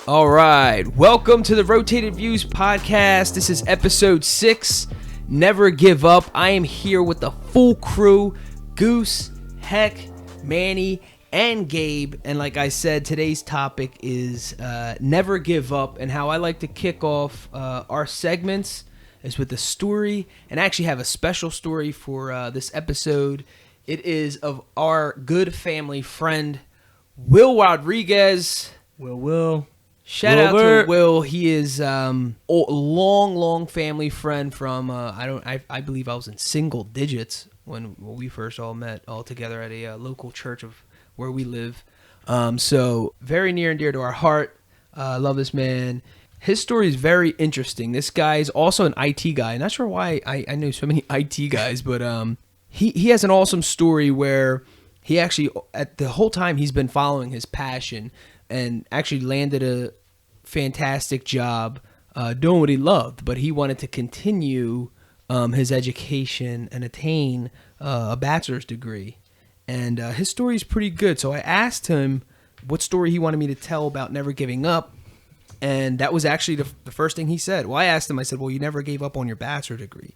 All right, welcome to the Rotated Views podcast. This is episode 6, Never Give Up. I am here with the full crew, Goose, Heck, Manny, and Gabe. And like I said, today's topic is Never Give Up, and how I like to kick off our segments is with a story, and I actually have a special story for this episode. It is of our good family friend, Will Rodriguez. Will. Shout out to Will. He is a long family friend from I believe I was in single digits when we first all met all together at a local church of where we live. So very near and dear to our heart. Love this man. His story is very interesting. This guy is also an IT guy. I'm not sure why I know so many IT guys, but he has an awesome story where he actually, at the whole time he's been following his passion, and actually landed a fantastic job doing what he loved, but he wanted to continue his education and attain a bachelor's degree. And his story is pretty good. So I asked him what story he wanted me to tell about never giving up. And that was actually the first thing he said. Well, I asked him, I said, well, you never gave up on your bachelor degree.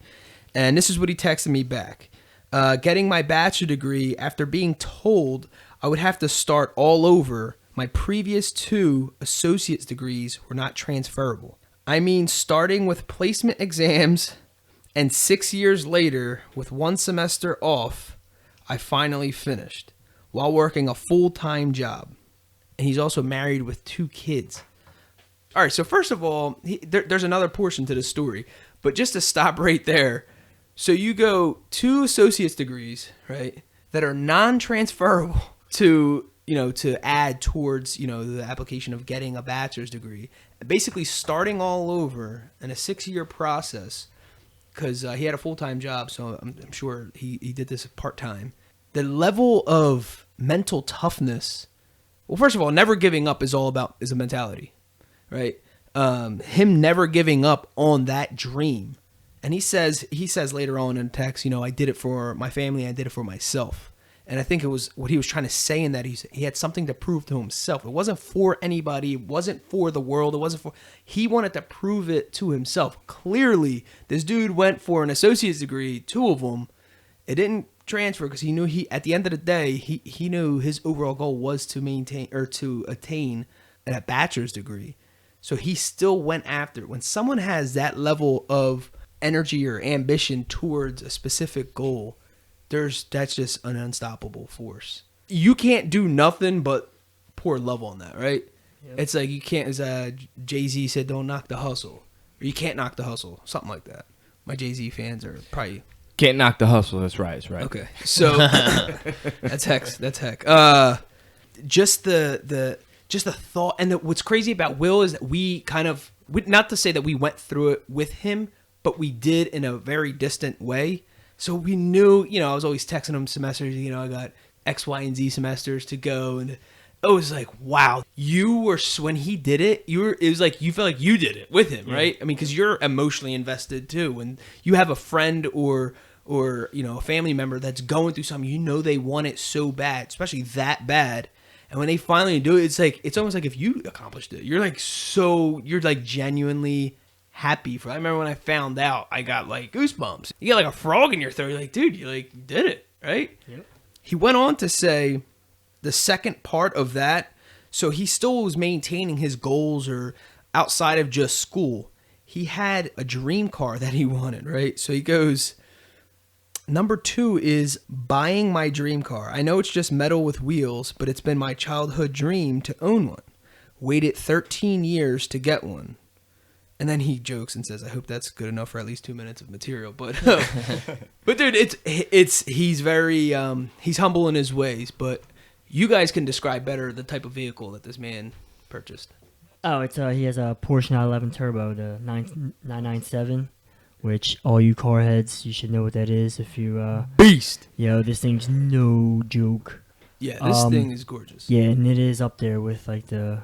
And this is what he texted me back. Getting my bachelor degree after being told I would have to start all over. My previous 2 associate's degrees were not transferable. I mean, starting with placement exams and 6 years later, with 1 semester off, I finally finished while working a full-time job. And he's also married with 2 kids. All right, so first of all, there's another portion to the story. But just to stop right there, so you go 2 associate's degrees, right, that are non-transferable to add towards, the application of getting a bachelor's degree. Basically starting all over in a 6-year process, because he had a full-time job, so I'm sure he did this part-time. The level of mental toughness, well, first of all, never giving up is a mentality, right? Him never giving up on that dream. And he says later on in the text, I did it for my family, I did it for myself. And I think it was what he was trying to say in that he had something to prove to himself. It wasn't for anybody. It wasn't for the world. He wanted to prove it to himself. Clearly, this dude went for an associate's degree, 2 of them. It didn't transfer because he knew at the end of the day, he knew his overall goal was to attain a bachelor's degree. So he still went after it. When someone has that level of energy or ambition towards a specific goal, that's just an unstoppable force. You can't do nothing but pour love on that, right? Yep. It's like you can't, as Jay-Z said, don't knock the hustle. Or you can't knock the hustle. Something like that. My Jay-Z fans are probably... Can't knock the hustle. That's right. Okay. So, that's heck. Just the thought. And what's crazy about Will is that we not to say that we went through it with him, but we did in a very distant way. So we knew, I was always texting him semesters, I got X, Y, and Z semesters to go. And it was like, wow, when he did it, it was like, you felt like you did it with him, right? I mean, because you're emotionally invested too. When you have a friend or a family member that's going through something, they want it so bad, especially that bad. And when they finally do it, it's almost like if you accomplished it, you're like genuinely happy I remember when I found out, I got like goosebumps. You get like a frog in your throat. You're like, dude, you like did it, right? Yep. He went on to say the second part of that. So he still was maintaining his goals or outside of just school. He had a dream car that he wanted, right? So he goes, number 2 is buying my dream car. I know it's just metal with wheels, but it's been my childhood dream to own one. Waited 13 years to get one. And then he jokes and says, I hope that's good enough for at least 2 minutes of material. But dude, he's very, he's humble in his ways. But you guys can describe better the type of vehicle that this man purchased. Oh, he has a Porsche 911 Turbo, the 997, which all you car heads, you should know what that is. If you beast, this thing's no joke. Yeah, this thing is gorgeous. Yeah, and it is up there with like the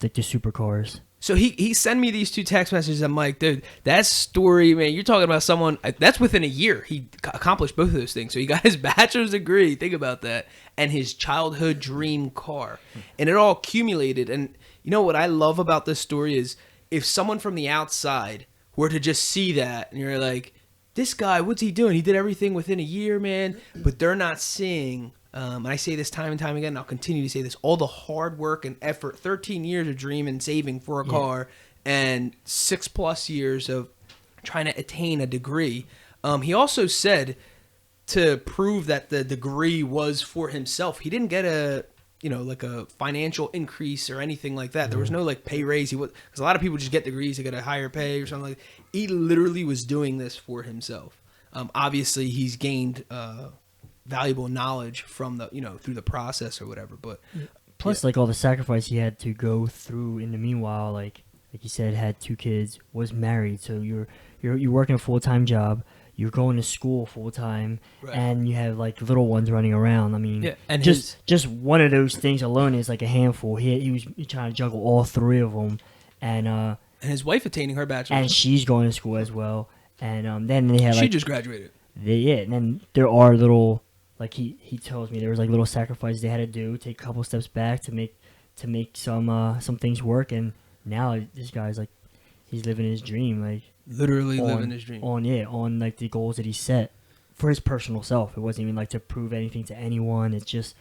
supercars. So he sent me these 2 text messages. I'm like, dude, that story, man, you're talking about someone, that's within a year. He accomplished both of those things. So he got his bachelor's degree, think about that, and his childhood dream car. And it all accumulated. And you know what I love about this story is if someone from the outside were to just see that and you're like, this guy, what's he doing? He did everything within a year, man. But they're not seeing, and I say this time and time again, and I'll continue to say this, all the hard work and effort, 13 years of dreaming, saving for a car, and 6+ years of trying to attain a degree. He also said to prove that the degree was for himself, he didn't get a financial increase or anything like that. There was no like pay raise. Because a lot of people just get degrees to get a higher pay or something like that. He literally was doing this for himself. Obviously he's gained valuable knowledge from through the process or whatever. But plus, like all the sacrifice he had to go through in the meanwhile, like you said, had 2 kids, was married. So you're working a full-time job. You're going to school full time, and you have like little ones running around. I mean, and just one of those things alone is like a handful. He was trying to juggle all 3 of them, and his wife attaining her bachelor's, and she's going to school as well. And then they had she just graduated. And then there are little, like he tells me there was like little sacrifices they had to do, take a couple steps back to make some things work. And now this guy's like, he's living his dream, like. Literally living his dream. On like the goals that he set for his personal self. It wasn't even like to prove anything to anyone. It's just,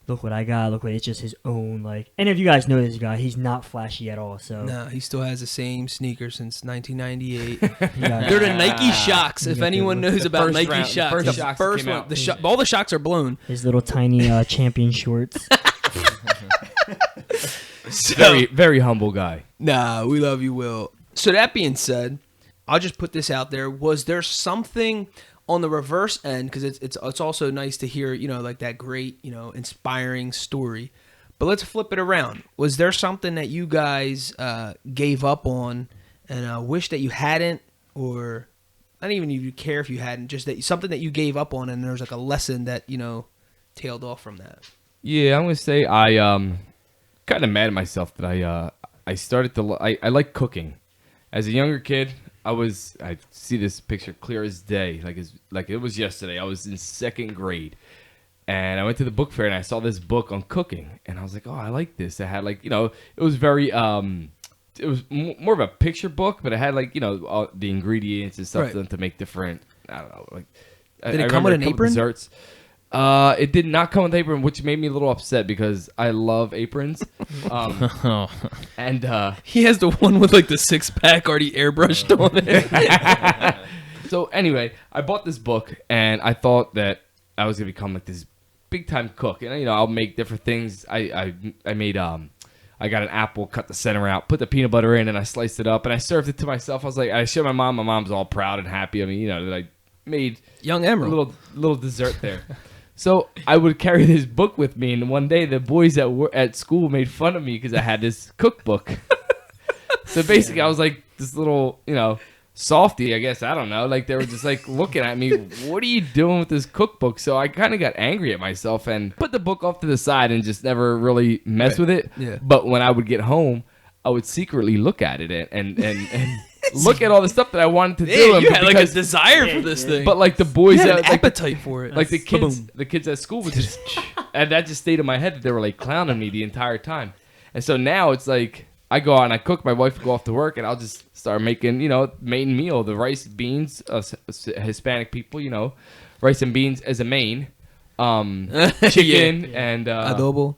look what I got. It's just his own, like. And if you guys know this guy, he's not flashy at all. So no, he still has the same sneakers since 1998. They're the Nike Shocks. If anyone knows about Nike Shocks, the first one, all the Shocks are blown. His little tiny champion shorts. Very, very humble guy. Nah, we love you, Will. So that being said, I'll just put this out there. Was there something on the reverse end? Because it's also nice to hear, like that great, inspiring story. But let's flip it around. Was there something that you guys gave up on and wish that you hadn't, or I don't even if you care if you hadn't, just that something that you gave up on and there's like a lesson that tailed off from that? Yeah, I'm gonna say I kind of mad at myself that I started to I like cooking. As a younger kid, I see this picture clear as day, like it was yesterday. I was in 2nd grade, and I went to the book fair and I saw this book on cooking, and I was like, oh, I like this. It had it was very it was more of a picture book, but it had all the ingredients and stuff to make different. I don't know, Did it come with an apron? Desserts. It did not come with an apron, which made me a little upset because I love aprons. And he has the one with like the 6-pack already airbrushed on it. So anyway, I bought this book and I thought that I was gonna become like this big time cook, and I'll make different things. I made I got an apple, cut the center out, put the peanut butter in, and I sliced it up and I served it to myself. I was like, I showed my mom. My mom's all proud and happy. I mean, that I made young Emerald a little dessert there. So I would carry this book with me, and one day the boys at school made fun of me because I had this cookbook. So basically, I was like this little, softy, I guess. I don't know. Like they were just like looking at me. What are you doing with this cookbook? So I kind of got angry at myself and put the book off to the side and just never really messed with it. Yeah. But when I would get home, I would secretly look at it and look at all the stuff that I wanted to do. You had like a desire for this thing. But like the boys, you had an appetite for it. Like the kids at school would just, and that just stayed in my head that they were like clowning me the entire time. And so now it's like I go out and I cook. My wife will go off to work, and I'll just start making, main meal, the rice, beans, Hispanic people, rice and beans as a main, chicken and adobo,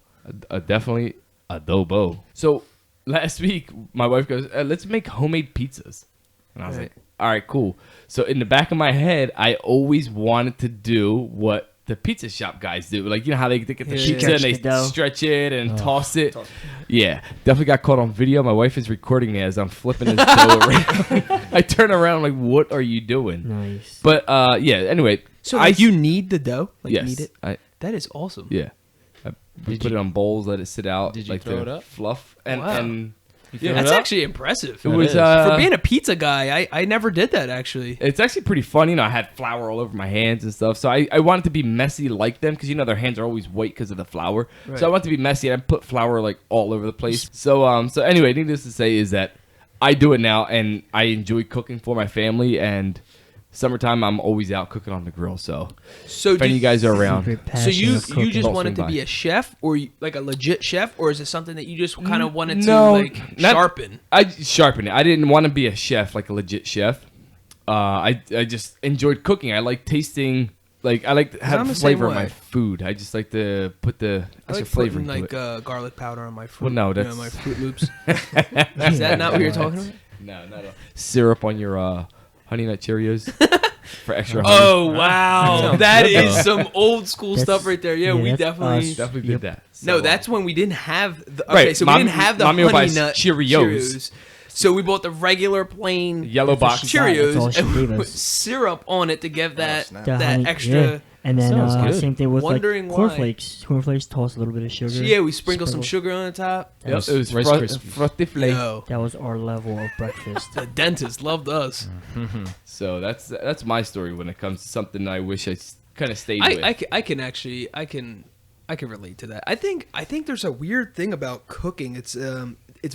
definitely adobo. So. Last week, my wife goes, let's make homemade pizzas. And I was like, all right, cool. So in the back of my head, I always wanted to do what the pizza shop guys do. Like, how they get the pizza and they stretch it and toss it. Yeah, definitely got caught on video. My wife is recording me as I'm flipping this dough around. I turn around like, what are you doing? Nice. But yeah, anyway. So you knead the dough? Like, yes. Knead it? That is awesome. Yeah. Put it on bowls, let it sit out. Did you like throw it up? Fluff. And that's actually impressive. It was for being a pizza guy. I never did that actually. It's actually pretty fun. I had flour all over my hands and stuff. So I wanted to be messy like them because their hands are always white because of the flour. Right. So I wanted to be messy and I put flour like all over the place. So anyway, needless to say is that I do it now and I enjoy cooking for my family, and summertime, I'm always out cooking on the grill. So if do any of you guys are around, So you just Don't wanted to swing be by. a chef, or like a legit chef, or is it something that you just kind of wanted No, to like not- sharpen? I sharpened it. I didn't want to be a chef, like a legit chef. I just enjoyed cooking. I like tasting. Like I like to I'm have the same flavor in my way. food. I just like to put the I like flavor putting into like it. garlic powder on my fruit. Well, no, you know, that's- my Fruit Loops. Is that not what you're talking about? No, not at all. Syrup on your Honey Nut Cheerios for extra honey. Oh wow, Sounds that good, is though. some old school That's- stuff right there. Yeah, yeah, we that's definitely. us. Definitely Yep. did that. No, So, that's when we didn't have the. Okay, Right, so Mom- we didn't have the Mommy would buy honey nut Cheerios. So we bought the regular plain yellow box. she got. That's all Cheerios she and we gave put us. syrup on it to give that snap. The that honey- extra. yeah. And then Sounds good. same thing with like Wondering why. cornflakes. Cornflakes, toss a little bit of sugar. Yeah, we sprinkle some Sprinkle. sugar on the top. That Yep, was, it was Rice Krispies. frothy flake. Yo, that was our level of breakfast. the dentist loved us. So that's my story when it comes to something I wish I kind of stayed with. I can actually I can relate to that. I think there's a weird thing about cooking. It's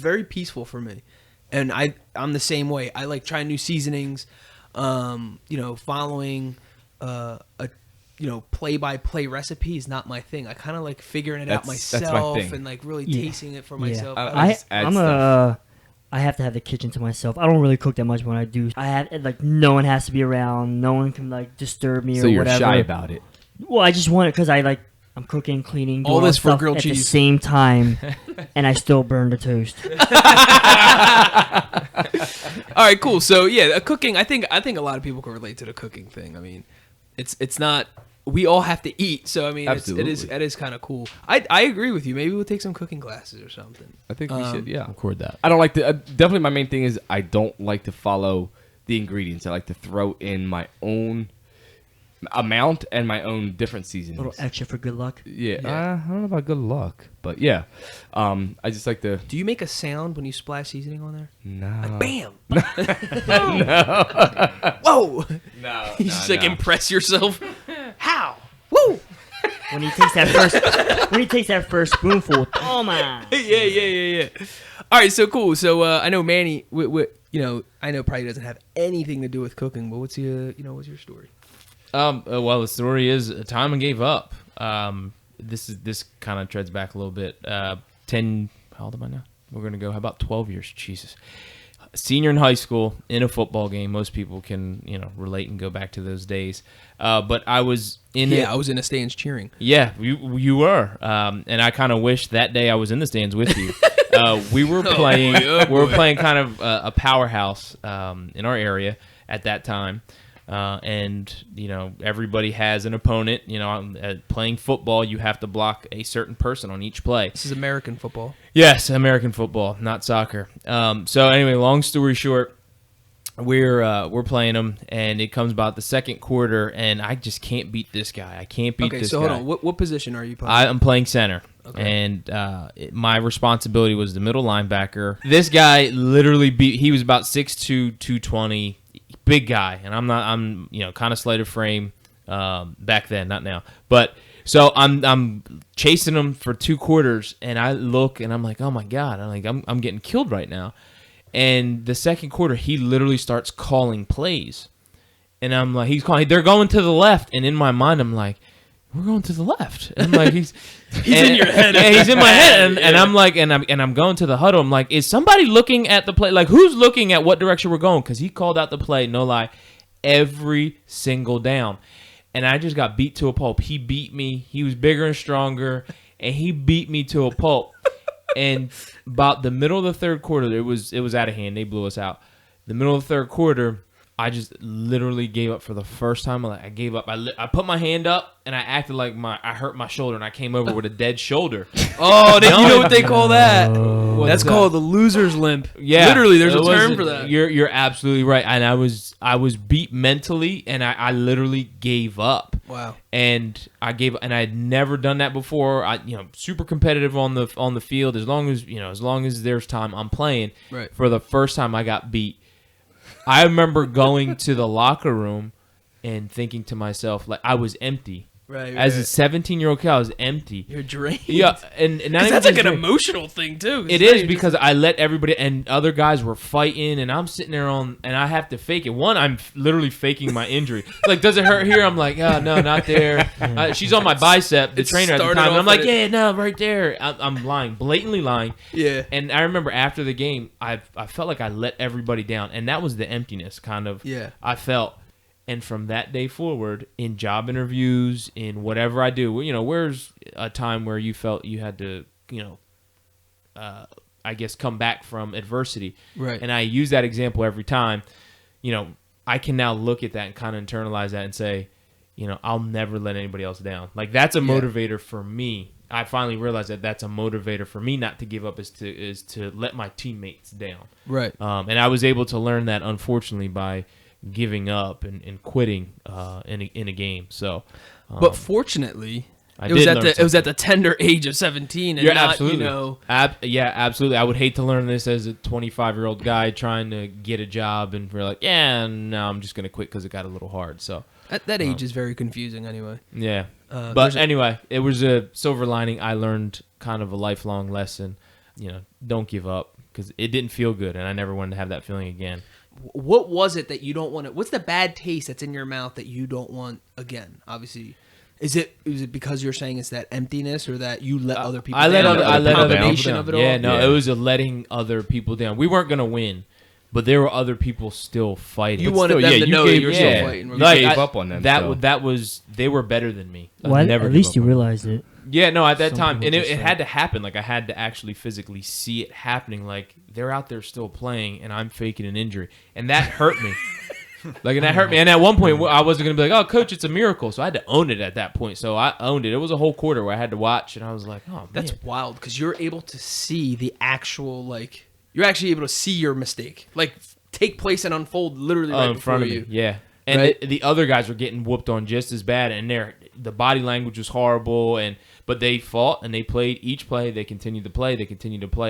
very peaceful for me, and I'm the same way. I like trying new seasonings. Following a play-by-play recipe is not my thing. I kind of like figuring it out That's my myself thing. and like really Yeah. tasting it for Yeah. myself. I just add stuff. I have to have the kitchen to myself. I don't really cook that much when I do. I have like no one has to be around. No one can like disturb me So or you're whatever. shy about it. Well, I just want it because I'm cooking, cleaning, doing All this for stuff grilled at the cheese. same time, and I still burn the toast. All right, cool. So yeah, cooking. I think a lot of people can relate to the cooking thing. I mean, it's not. We all have to eat, so I mean, it is kind of cool. I agree with you. Maybe we'll take some cooking classes or something. I think we should. Yeah. Record that. I don't like to. Definitely, my main thing is I don't like to follow the ingredients. I like to throw in my own amount and my own different A seasonings. little extra for good luck. Yeah, Yeah. I don't know about good luck, but yeah, I just like to. Do you make a sound when you splash seasoning on there? Nah. Like bam! Whoa! No, You just like impress yourself. How? Woo! When he takes that first spoonful, oh my! Yeah. All right, so cool. So I know Manny. I know probably doesn't have anything to do with cooking, but what's your story? Well, the story is Timon gave up. This kind of treads back a little bit. 10. How old am I now? We're gonna go. How about 12 years? Jesus. Senior in high school in a football game. Most people can relate and go back to those days. But I was in it. I was in the stands cheering. Yeah, you were, and I kind of wish that day I was in the stands with you. We were playing. We were playing kind of a powerhouse in our area at that time, and everybody has an opponent. Playing football, you have to block a certain person on each play. This is American football. Yes, American football, not soccer. So anyway, long story short, we're playing them, and it comes about the second quarter, and I just can't beat this guy. I can't beat this guy. Okay, so hold on. What position are you playing? I'm playing center, Okay. and my responsibility was the middle linebacker. This guy literally he was about 6'2", 220, big guy, and I'm kind of slight of frame back then, not now. But so I'm chasing him for 2 quarters, and I look, and I'm like, oh my god, I'm getting killed right now. And the second quarter, he literally starts calling plays. And I'm like, they're going to the left. And in my mind, I'm like, we're going to the left. And I'm like, he's in your head. Yeah, he's in my head. And I'm like, and I'm going to the huddle. I'm like, is somebody looking at the play? Like, who's looking at what direction we're going? Because he called out the play, no lie, every single down. And I just got beat to a pulp. He beat me. He was bigger and stronger. And he beat me to a pulp. And about the middle of the third quarter, it was out of hand. They blew us out. The middle of the third quarter, I just literally gave up for the first time. I gave up. I put my hand up, and I acted like I hurt my shoulder, and I came over with a dead shoulder. Oh, you know what they call that? What's That's that? called the loser's limp. Yeah, Literally, there's it a term was- for that. You're absolutely right. And I was beat mentally, and I literally gave up. Wow. And I had never done that before. Super competitive on the field. As long as there's time, I'm playing. Right. For the first time, I got beat. I remember going to the locker room and thinking to myself, like, I was empty. As a 17-year-old kid, I was empty. You're drained. Yeah, and not even that's like an drained. emotional thing too. It is because I let everybody and other guys were fighting, and I'm sitting there and I have to fake it. One, I'm literally faking my injury. Like, does it hurt here? I'm like, oh no, not there. She's on my bicep, the trainer at the time. And I'm like, yeah, no, right there. I'm lying, blatantly lying. Yeah. And I remember after the game, I felt like I let everybody down, and that was the emptiness kind of. Yeah. I felt. And from that day forward, in job interviews, in whatever I do, where's a time where you felt you had to, I guess, come back from adversity? Right. And I use that example every time. I can now look at that and kind of internalize that and say, I'll never let anybody else down. Like, that's a motivator for me. I finally realized that that's a motivator for me not to give up is to let my teammates down. Right. And I was able to learn that, unfortunately, by giving up and quitting in a game. So, but fortunately, it was at the tender age of 17, and not, absolutely. Absolutely. I would hate to learn this as a 25-year-old guy trying to get a job, and we're like, yeah, no, I'm just gonna quit because it got a little hard. So at that age is very confusing, anyway. Yeah, but anyway, it was a silver lining. I learned kind of a lifelong lesson. Don't give up because it didn't feel good, and I never wanted to have that feeling again. What was it that you don't want to? What's the bad taste that's in your mouth that you don't want again? Obviously, is it because you're saying it's that emptiness, or that you let other people? I let down? other people down. Of it all? Yeah, no, it was a letting other people down. We weren't gonna win, but there were other people still fighting. You wanted them to know that you were still fighting. You gave up on them. That was they were better than me. Well, at least you realized it. Yeah, no, at that time, and it had to happen. Like, I had to actually physically see it happening. Like, they're out there still playing, and I'm faking an injury, and that hurt me. And at one point, I wasn't gonna be like, "Oh, coach, it's a miracle." So I had to own it at that point. So I owned it. It was a whole quarter where I had to watch, and I was like, "Oh, man. That's wild," because you're able to see the actual you're actually able to see your mistake take place and unfold literally right in front of you. Yeah. And the other guys were getting whooped on just as bad, and the body language was horrible. But they fought and they played each play. They continued to play,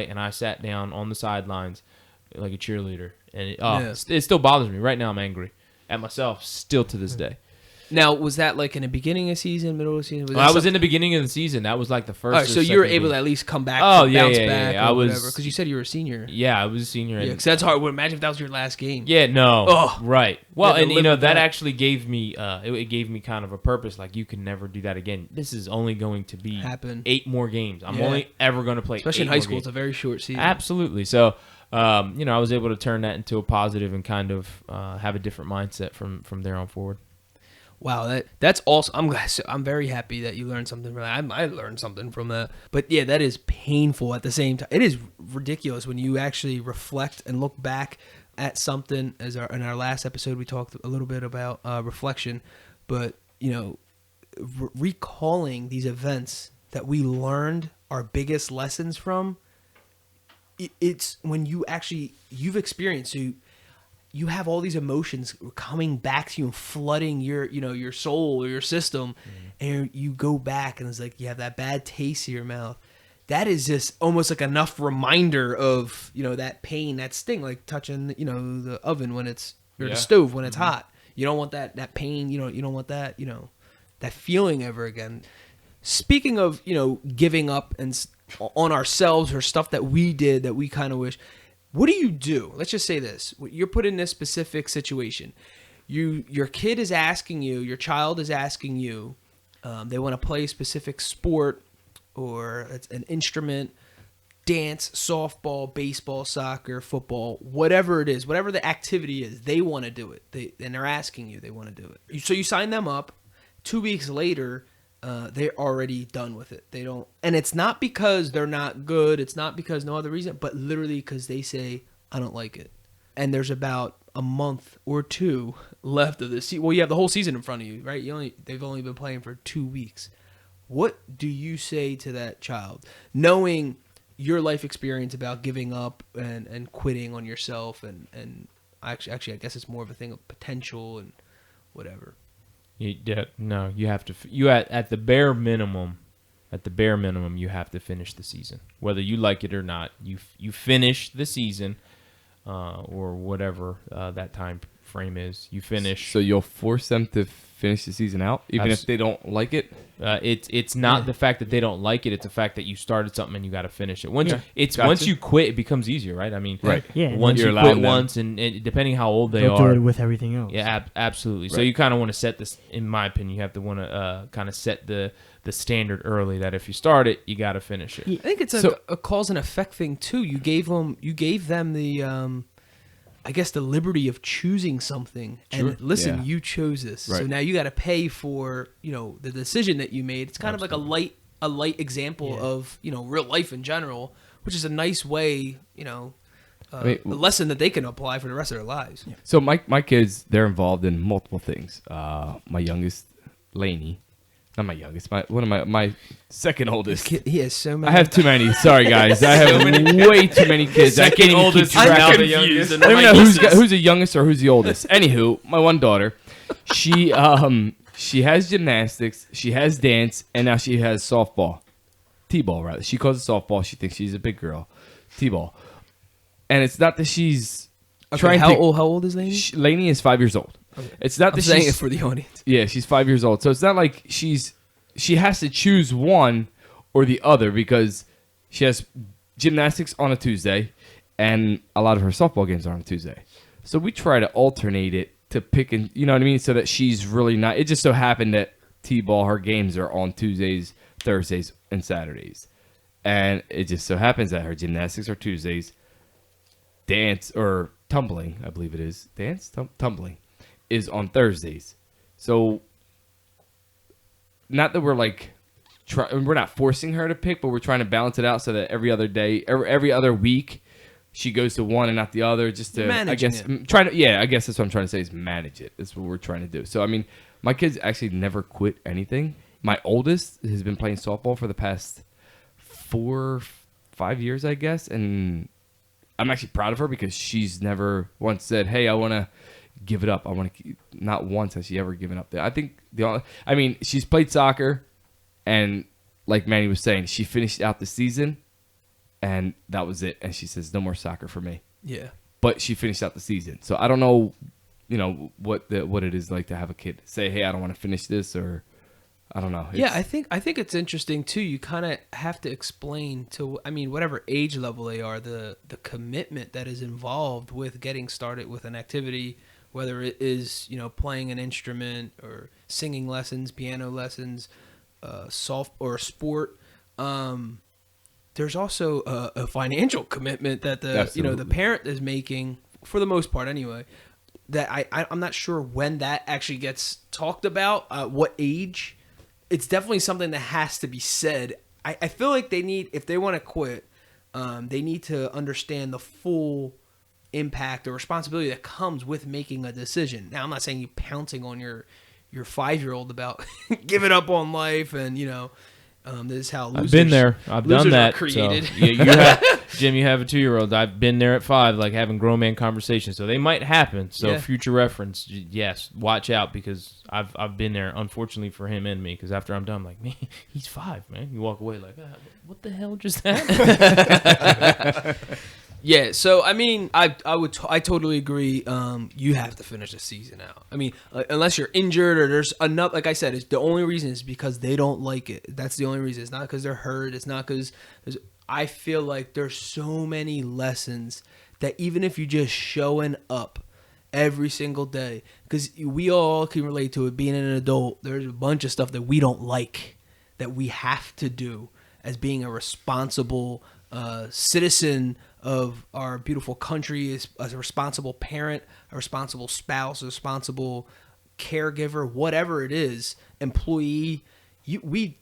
and I sat down on the sidelines like a cheerleader. And it still bothers me right now. I'm angry at myself still to this day. Now, was that in the beginning of the season, middle of the season? I was in the beginning of the season. That was like the first. All right, so you were able to at least come back, bounce back, or whatever. Because you said you were a senior. Yeah, I was a senior. Yeah, because that's hard. Imagine if that was your last game. Yeah, no. Oh, right. Well, and that actually gave me, it gave me kind of a purpose. Like, you can never do that again. This is only going to be 8 more games. I'm only ever going to play. Especially in high school, it's a very short season. Absolutely. So, I was able to turn that into a positive and kind of have a different mindset from there on forward. Wow, that's awesome. I'm very happy that you learned something from that. I learned something from that. But yeah, that is painful at the same time. It is ridiculous when you actually reflect and look back at something. In our last episode, we talked a little bit about reflection, but recalling these events that we learned our biggest lessons from. It's when you've experienced. So you have all these emotions coming back to you and flooding your soul or your system, and you go back and it's like you have that bad taste in your mouth. That is just almost like enough reminder of that pain, that sting, like touching the oven when it's or the stove when it's hot. You don't want that pain. You don't want that that feeling ever again. Speaking of giving up and on ourselves or stuff that we did that we kind of wish. What do you do? Let's just say this. You're put in this specific situation. Your kid is asking you, your child is asking you, they want to play a specific sport or it's an instrument, dance, softball, baseball, soccer, football, whatever it is, whatever the activity is, they want to do it. And they're asking you, they want to do it. So you sign them up. 2 weeks later, they're already done with it. They don't, and it's not because they're not good. It's not because no other reason, but literally because they say, I don't like it. And there's about a month or two left of this season. Well, you have the whole season in front of you, right? They've only been playing for 2 weeks. What do you say to that child, knowing your life experience about giving up and quitting on yourself? And actually, I guess it's more of a thing of potential and whatever. You have to. You at the bare minimum, you have to finish the season, whether you like it or not. You finish the season, or whatever that time frame is. You finish. So you'll force them to finish the season out, even if they don't like it? It's not the fact that they don't like it. It's the fact that you started something and you got to finish it. Once Gotcha. you quit, it becomes easier, right? I mean, Yeah. Once You're you quit allowed once, and depending how old they They'll are, do it with everything else. yeah, absolutely. So Right. you kind of want to set this. In my opinion, you have to want to kind of set the standard early. That if you start it, you got to finish it. I think it's a cause and effect thing too. You gave them the I guess the liberty of choosing something. Sure. And listen, Yeah. you chose this. Right. So now you got to pay for, the decision that you made. It's kind of like a light example of, real life in general, which is a nice way, a lesson that they can apply for the rest of their lives. Yeah. So my kids, they're involved in multiple things. My youngest, Lainey, not my youngest, my second oldest. He has so many. I have too many. Sorry, guys. I have way too many kids. I can't even keep track. now of the it. youngest. I don't even know who's the youngest or who's the oldest. Anywho, my one daughter, she has gymnastics, she has dance, and now she has softball, t-ball rather. She calls it softball. She thinks she's a big girl, t-ball, and it's not that she's trying. How old is Lainey? Lainey is 5 years old. Okay. It's not I'm that saying she's it for the audience. Yeah, she's 5 years old. So it's not like she has to choose one or the other because she has gymnastics on a Tuesday and a lot of her softball games are on a Tuesday. So we try to alternate it to pick and, you know what I mean? So that she's really not, it just so happened that T-ball, her games are on Tuesdays, Thursdays, and Saturdays. And it just so happens that her gymnastics are Tuesdays, dance or tumbling, I believe it is. Tumbling is on Thursdays. So not that we're like we're not forcing her to pick, but we're trying to balance it out so that every other day, every other week, she goes to one and not the other. Just to, I guess, I guess that's what I'm trying to say is manage it. That's what we're trying to do. So I mean, my kids actually never quit anything. My oldest has been playing softball for the past 4-5 years, I guess, and I'm actually proud of her because she's never once said, "Hey, I want to give it up." Not once has she ever given up. I think she's played soccer, and like Manny was saying, she finished out the season, and that was it. And she says, "No more soccer for me." Yeah. But she finished out the season, so I don't know, what it is like to have a kid say, "Hey, I don't want to finish this," or I don't know. I think it's interesting too. You kind of have to explain to, whatever age level they are, the commitment that is involved with getting started with an activity, whether it is, playing an instrument or singing lessons, piano lessons, soft or a sport. There's also a financial commitment that the parent is making, for the most part anyway, that I'm not sure when that actually gets talked about, what age. It's definitely something that has to be said. I feel like if they want to quit, they need to understand the full impact or responsibility that comes with making a decision. Now, I'm not saying you pouncing on your 5-year-old about giving up on life and, this is how losers, I've been there. I've done that. Created. So, yeah, Jim, you have a 2-year-old. I've been there at 5, like having grown man conversations. So they might happen. So future reference, yes, watch out because I've been there. Unfortunately for him and me, because after I'm done, I'm like, man, he's 5, man. You walk away like, what the hell just happened? Yeah, so I totally agree. You have to finish the season out. Unless you're injured or there's enough. Like I said, the only reason is because they don't like it. That's the only reason. It's not because they're hurt. It's not because I feel like there's so many lessons that even if you just showing up every single day, because we all can relate to it. Being an adult, there's a bunch of stuff that we don't like that we have to do as being a responsible citizen of our beautiful country, as a responsible parent, a responsible spouse, a responsible caregiver, whatever it is, employee.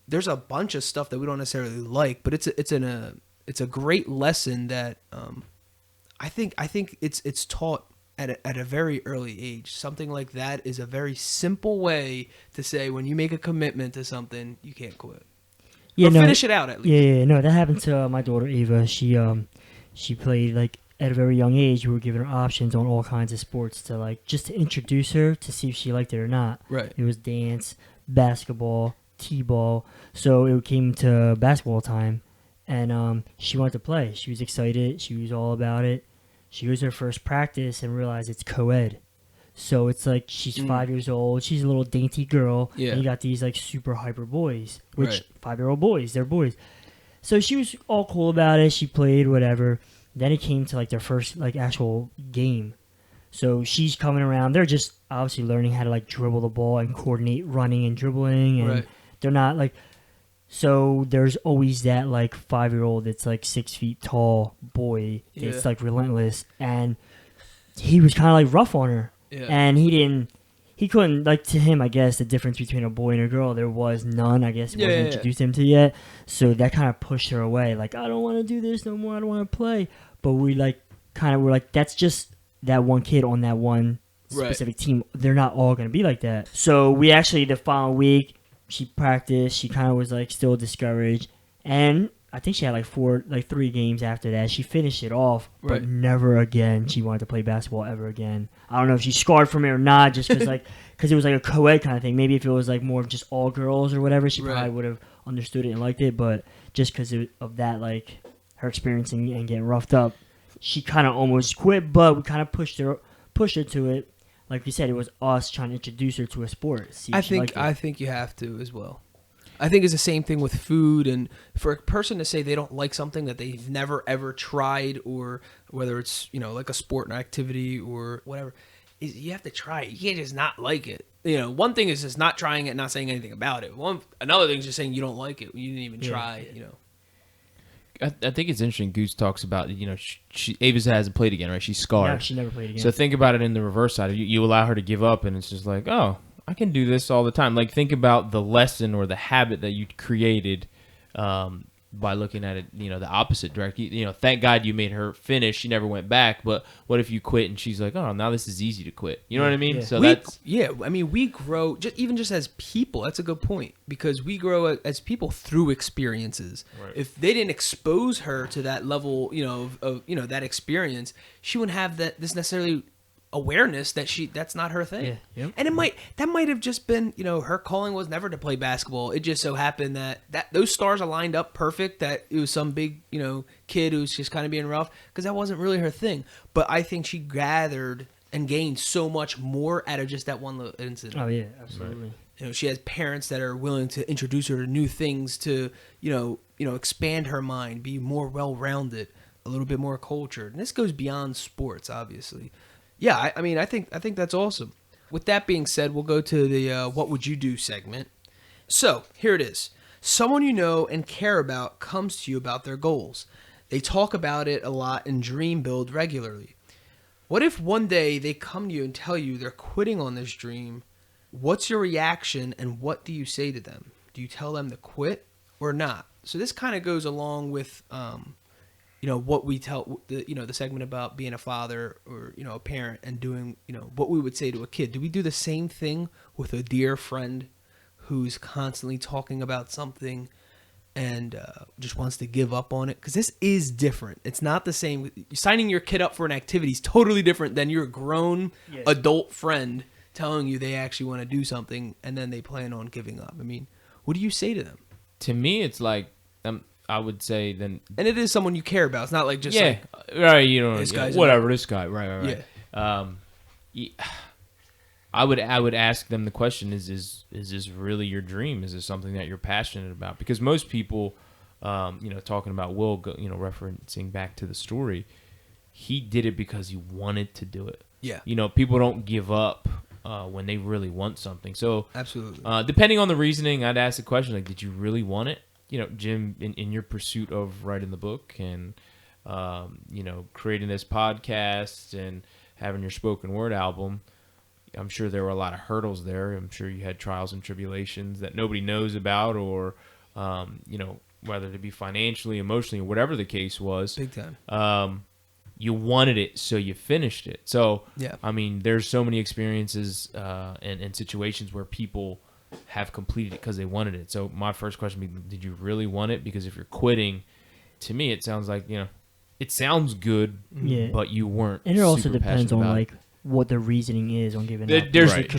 There's a bunch of stuff that we don't necessarily like, but it's a great lesson that I think it's taught at a very early age. Something like that is a very simple way to say when you make a commitment to something, you can't quit. Or finish it out at least. Yeah, no, that happened to my daughter Ava. She played like at a very young age. We were giving her options on all kinds of sports to just to introduce her to see if she liked it or not. Right. It was dance, basketball, t-ball. So it came to basketball time, and she wanted to play. She was excited. She was all about it. She goes to her first practice and realized it's co-ed. So it's like she's 5 years old. She's a little dainty girl. Yeah. And you got these like super hyper boys, which Right. 5-year-old boys, they're boys. So she was all cool about it. She played whatever. Then it came to like their first like actual game. So she's coming around. They're just obviously learning how to like dribble the ball and coordinate running and dribbling. And Right. they're not like. So there's always that like 5-year-old that's like 6 feet tall boy that's Yeah. like relentless, and he was kind of like rough on her. Yeah. And he couldn't, like, to him, I guess, the difference between a boy and a girl, there was none, I guess, it wasn't introduced him to yet. So that kind of pushed her away. Like, I don't want to do this no more. I don't want to play. But we, like, kind of were like, that's just that one kid on that one specific team. They're not all going to be like that. So we actually, the following week, she practiced. She kind of was, like, still discouraged. And I think she had, like, 3 games after that. She finished it off, but never again she wanted to play basketball ever again. I don't know if she's scarred from it or not, just because it was like a co-ed kind of thing. Maybe if it was like more of just all girls or whatever, she probably would have understood it and liked it. But just because of that, like her experience and getting roughed up, she kind of almost quit. But we kind of pushed her to it. Like you said, it was us trying to introduce her to a sport. I think you have to as well. I think it's the same thing with food, and for a person to say they don't like something that they've never ever tried, or whether it's like a sport or activity or whatever, is you have to try it. You can't just not like it. One thing is just not trying it, not saying anything about it. Another thing is just saying you don't like it. You didn't even try. I think it's interesting. Goose talks about she Avis hasn't played again, right? She's scarred. No, she never played again. So think about it in the reverse side. You allow her to give up, and it's just like, oh, I can do this all the time. Like, think about the lesson or the habit that you created by looking at it, the opposite direction. Thank God you made her finish. She never went back. But what if you quit and she's like, oh, now this is easy to quit. You know what I mean? Yeah. So we grow just as people. That's a good point, because we grow as people through experiences. Right. If they didn't expose her to that level, of that experience, she wouldn't have this necessarily awareness that that's not her thing. Yeah. Yep. And that might have just been, her calling was never to play basketball. It just so happened that those stars aligned up perfect, that it was some big, kid who's just kind of being rough, because that wasn't really her thing. But I think she gathered and gained so much more out of just that one little incident. Oh yeah, absolutely. Right. She has parents that are willing to introduce her to new things, to, expand her mind, be more well-rounded, a little bit more cultured. And this goes beyond sports, obviously. Yeah, I think that's awesome. With that being said, we'll go to the What Would You Do segment. So, here it is. Someone you know and care about comes to you about their goals. They talk about it a lot and dream build regularly. What if one day they come to you and tell you they're quitting on this dream? What's your reaction, and what do you say to them? Do you tell them to quit or not? So this kind of goes along with what we tell the segment about being a father or a parent, and doing what we would say to a kid. Do we do the same thing with a dear friend who's constantly talking about something and just wants to give up on it? Because this is different. It's not the same. Signing your kid up for an activity is totally different than your grown adult friend telling you they actually want to do something and then they plan on giving up. I mean, what do you say to them? To me, it's like I would say then, and it is someone you care about. It's not like just right. this guy's whatever. This guy, right. Yeah. I would ask them the question: Is this really your dream? Is this something that you're passionate about? Because most people, talking about Will, referencing back to the story, he did it because he wanted to do it. Yeah. People don't give up when they really want something. So absolutely. Depending on the reasoning, I'd ask the question like, did you really want it? Jim, in your pursuit of writing the book and, creating this podcast and having your spoken word album, I'm sure there were a lot of hurdles there. I'm sure you had trials and tribulations that nobody knows about, or, whether it be financially, emotionally, or whatever the case was. Big time. You wanted it, so you finished it. So, yeah. There's so many experiences and situations where people have completed it because they wanted it. So my first question would be, did you really want it? Because if you're quitting, to me, it sounds like, it sounds good, but you weren't. And it also depends on like what the reasoning is on giving up.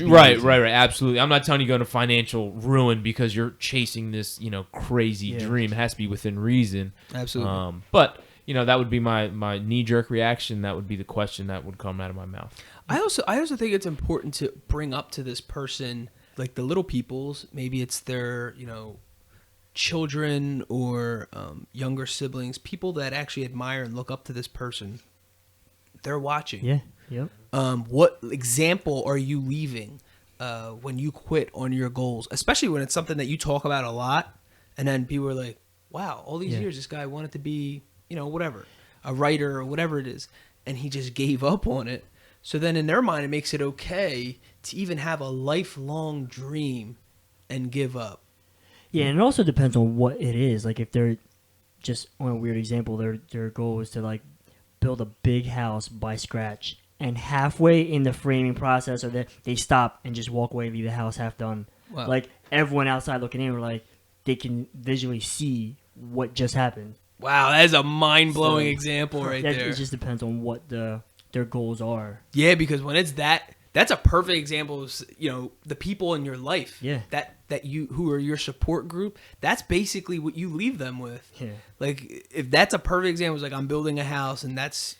Right. Absolutely. I'm not telling you go into financial ruin because you're chasing this, crazy dream. It has to be within reason. Absolutely. But that would be my knee jerk reaction. That would be the question that would come out of my mouth. I also think it's important to bring up to this person, like the little peoples, maybe it's their, children or younger siblings, people that actually admire and look up to this person. They're watching. Yeah. Yep. What example are you leaving when you quit on your goals, especially when it's something that you talk about a lot, and then people are like, wow, all these years this guy wanted to be, whatever, a writer or whatever it is, and he just gave up on it. So then in their mind, it makes it okay to even have a lifelong dream and give up. Yeah, and it also depends on what it is. Like if they're just, on a weird example, their goal is to like build a big house by scratch, and halfway in the framing process, or they stop and just walk away, leave the house half done. Wow. Like everyone outside looking in, were like, they can visually see what just happened. Wow, that is a mind-blowing example right there. It just depends on what their goals are. Yeah, because when it's that's a perfect example of, the people in your life. Yeah. That you, who are your support group, that's basically what you leave them with. Yeah. Like, if that's a perfect example, it's like, I'm building a house, and that's,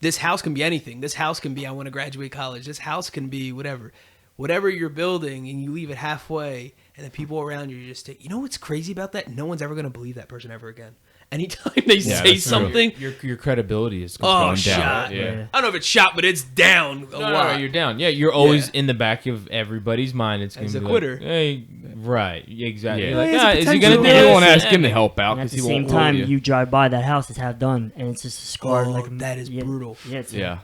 this house can be anything. This house can be, I want to graduate college. This house can be whatever. Whatever you're building, and you leave it halfway, and the people around you just take, what's crazy about that? No one's ever going to believe that person ever again. Anytime they say something, your credibility is oh, going shot. down. Yeah. I don't know if it's shot, but it's down a lot. No, you're down. Yeah, you're always in the back of everybody's mind. It's as a be quitter. Like, hey, right? Exactly. Yeah. Like, Is he gonna do You don't want to this? ask him to help out And at because the he same won't. time, You. you drive by that house, it's half done, and it's just scarred. Oh, like that is brutal. Yeah. It's, Yeah.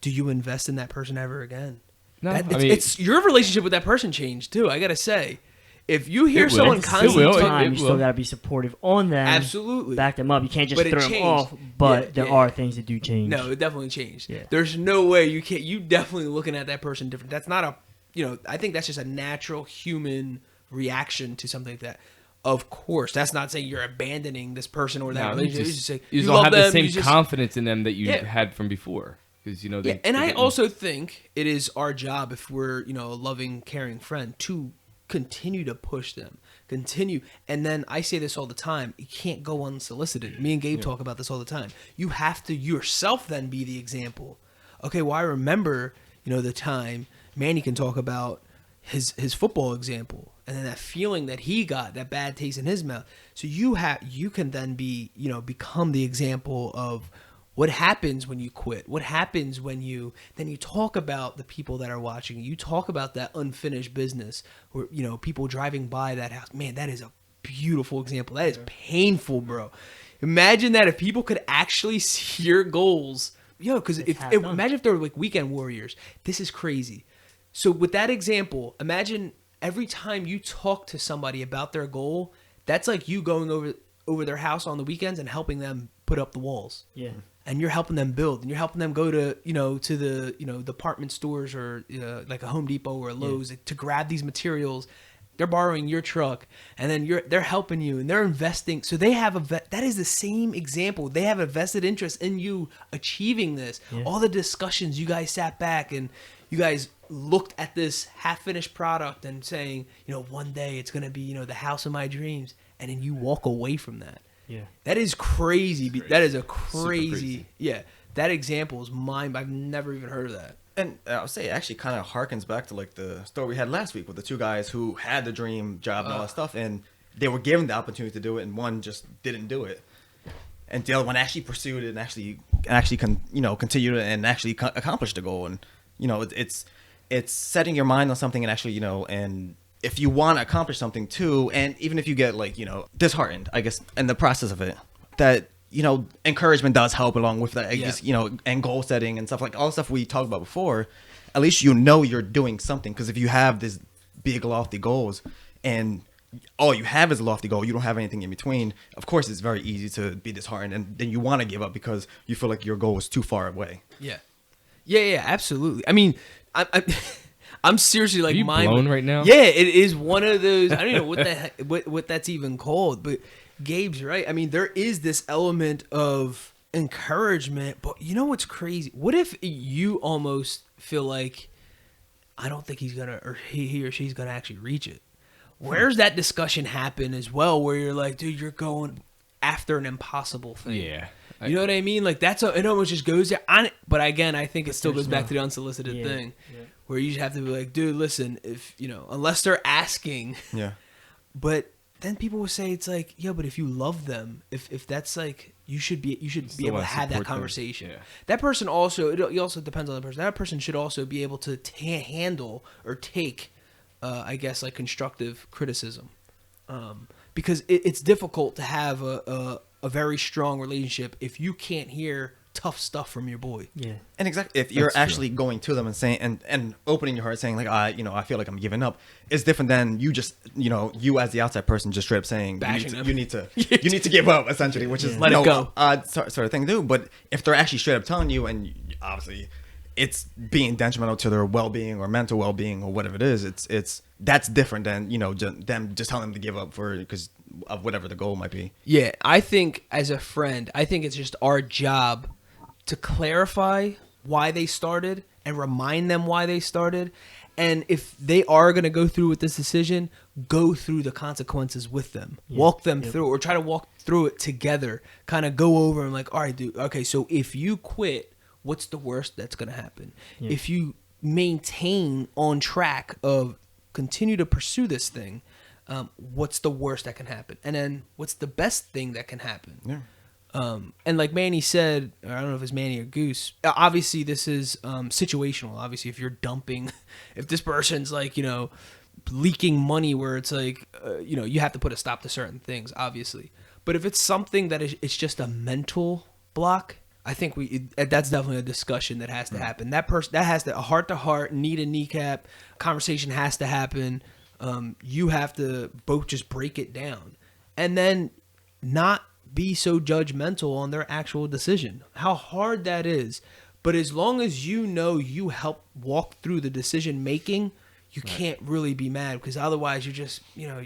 Do you invest in that person ever again? No, It's your relationship with that person changed too. I gotta say, if you hear It will. someone It constantly will. talk- time, It you still will. gotta be supportive on them. absolutely, Back them up. You can't just But it throw them changed. off. But Yeah, there yeah. are things that do change. no, it definitely changed. Yeah. There's no way you can't. You definitely looking at that person different. That's not a, I think that's just a natural human reaction to something like that. Of course, that's not saying you're abandoning this person or that No, relationship. you It's just, just you you don't love have them, the same you just- confidence in them that you Yeah. had from before. Because Yeah, and I also think it is our job, if we're a loving, caring friend, to continue to push them, and then I say this all the time: you can't go unsolicited. Me and Gabe talk about this all the time. You have to yourself then be the example. Okay, well I remember the time Manny can talk about his football example, and then that feeling that he got, that bad taste in his mouth. So you can then be become the example of what happens when you quit? What happens when you talk about the people that are watching? You talk about that unfinished business, or people driving by that house. Man, that is a beautiful example. That is painful, bro. Imagine that if people could actually see your goals. Because imagine if they were like weekend warriors. This is crazy. So with that example, imagine every time you talk to somebody about their goal, that's like you going over their house on the weekends and helping them put up the walls. Yeah. And you're helping them build, and you're helping them go to to the department stores or like a Home Depot or a Lowe's to grab these materials. They're borrowing your truck, and then they're helping you, and they're investing. So they have that is the same example. They have a vested interest in you achieving this. Yeah. All the discussions, you guys sat back and you guys looked at this half-finished product and saying, one day it's gonna be the house of my dreams, and then you walk away from that. Yeah. That is crazy. That is a Super crazy. crazy. Yeah, that example is mine. I've never even heard of that. And I'll say it actually kind of harkens back to like the story we had last week with the two guys who had the dream job and all that stuff, and they were given the opportunity to do it, and one just didn't do it, and the other one actually pursued it and actually continued it and actually accomplished the goal. And it's setting your mind on something and actually and if you want to accomplish something too, and even if you get disheartened, I guess, in the process of it, that encouragement does help along with that. I guess, and goal setting and stuff, like all the stuff we talked about before. At least you're doing something, because if you have this big lofty goals and all you have is a lofty goal, you don't have anything in between, of course it's very easy to be disheartened, and then you want to give up because you feel like your goal is too far away. Yeah, absolutely. I mean, I'm seriously like Are you mind blown right now? Yeah, it is one of those. I don't even know what what that's even called, but Gabe's right. I mean, there is this element of encouragement, but you know what's crazy? What if you almost feel like, I don't think he's gonna, or he or she's gonna actually reach it? Where's that discussion happen as well, where you're like, dude, you're going after an impossible thing. Yeah. You know what I mean? Like it almost just goes there. But again, I think it still goes back to the unsolicited thing, where you just have to be like, dude, listen, if unless they're asking, but then people will say it's like, yeah, but if you love them, if that's like, you should be able to have that conversation. Yeah. That person also, it also depends on the person. That person should also be able to handle or take, I guess, like constructive criticism, because it's difficult to have a very strong relationship if you can't hear tough stuff from your boy. Yeah. And exactly, if you're actually going to them and saying and opening your heart, saying like, I feel like I'm giving up, it's different than you just, you as the outside person just straight up saying you need to give up, essentially, which is let it go, sort of thing to do. But if they're actually straight up telling you, and obviously it's being detrimental to their well-being or mental well-being or whatever it is, it's that's different than them just telling them to give up because of whatever the goal might be. Yeah, I think as a friend, I think it's just our job to clarify why they started and remind them why they started. And if they are going to go through with this decision, go through the consequences with them. Yeah. Walk them through, or try to walk through it together. Kind of go over and like, all right, dude, okay, so if you quit, what's the worst that's going to happen? Yeah. If you maintain on track of continue to pursue this thing, what's the worst that can happen? And then what's the best thing that can happen? Yeah. And like Manny said, or I don't know if it's Manny or Goose, obviously this is situational. Obviously, if you're dumping, if this person's like, leaking money where it's like, you have to put a stop to certain things, obviously. But if it's something that it's just a mental block, I think that's definitely a discussion that has to happen. That person, that has to, a heart-to-heart, knee-to-kneecap conversation has to happen. You have to both just break it down. And then not be so judgmental on their actual decision, how hard that is. But as long as you help walk through the decision making, you can't really be mad, because otherwise you just,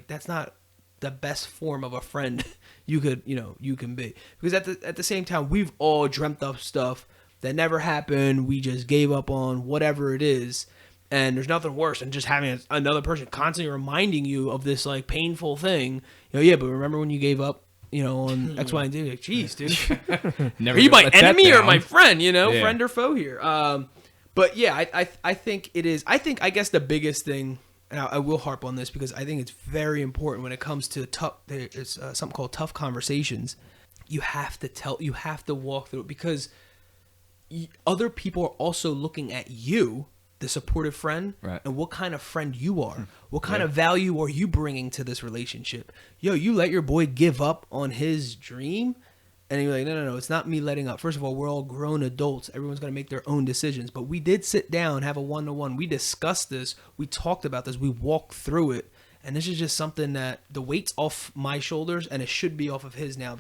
that's not the best form of a friend you can be. Because at the same time, we've all dreamt up stuff that never happened. We just gave up on whatever it is. And there's nothing worse than just having another person constantly reminding you of this like painful thing. But remember when you gave up, on X, Y, and Z? Like, geez, dude. Are you my enemy or my friend? Friend or foe here. But yeah, I think it is. I guess the biggest thing, and I will harp on this because I think it's very important when it comes to tough. There's something called tough conversations. You have to walk through it, because other people are also looking at you, the supportive friend, and what kind of friend you are. What kind of value are you bringing to this relationship? You let your boy give up on his dream, and you're like, no, it's not me letting up. First of all, we're all grown adults. Everyone's going to make their own decisions. But we did sit down, have a one-to-one. We discussed this. We talked about this. We walked through it. And this is just something that the weight's off my shoulders, and it should be off of his now,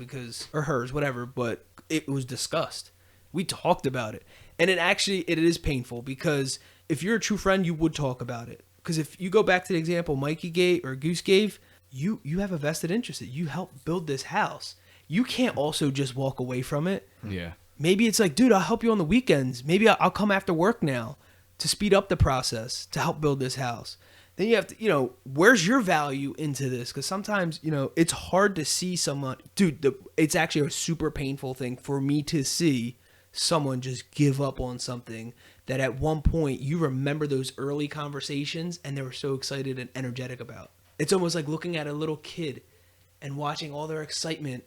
or hers, whatever. But it was discussed. We talked about it. And it is painful, because if you're a true friend, you would talk about it. Because if you go back to the example Mikey gave or Goose gave, you have a vested interest that you helped build this house. You can't also just walk away from it. Yeah. Maybe it's like, dude, I'll help you on the weekends. Maybe I'll come after work now to speed up the process to help build this house. Then you have to, where's your value into this? Because sometimes, it's hard to see someone, dude, it's actually a super painful thing for me to see someone just give up on something that at one point you remember those early conversations and they were so excited and energetic about. It's almost like looking at a little kid and watching all their excitement,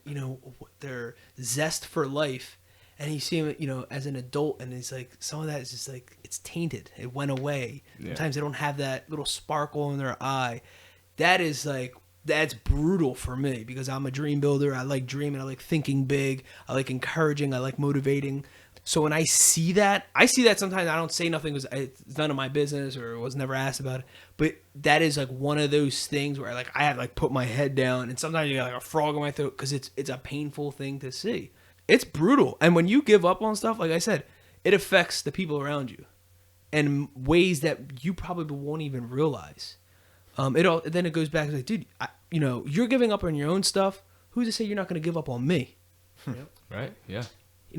their zest for life. And you see them, as an adult, and it's like, some of that is just like, it's tainted. It went away. Yeah. Sometimes they don't have that little sparkle in their eye. That's brutal for me, because I'm a dream builder. I like dreaming. I like thinking big. I like encouraging. I like motivating. So when I see that sometimes I don't say nothing because it's none of my business or was never asked about it. But that is like one of those things where I have to put my head down, and sometimes you got a frog in my throat because it's a painful thing to see. It's brutal. And when you give up on stuff, like I said, it affects the people around you in ways that you probably won't even realize. Then it goes back to like, dude, you're giving up on your own stuff. Who's to say you're not going to give up on me? Right? Yeah.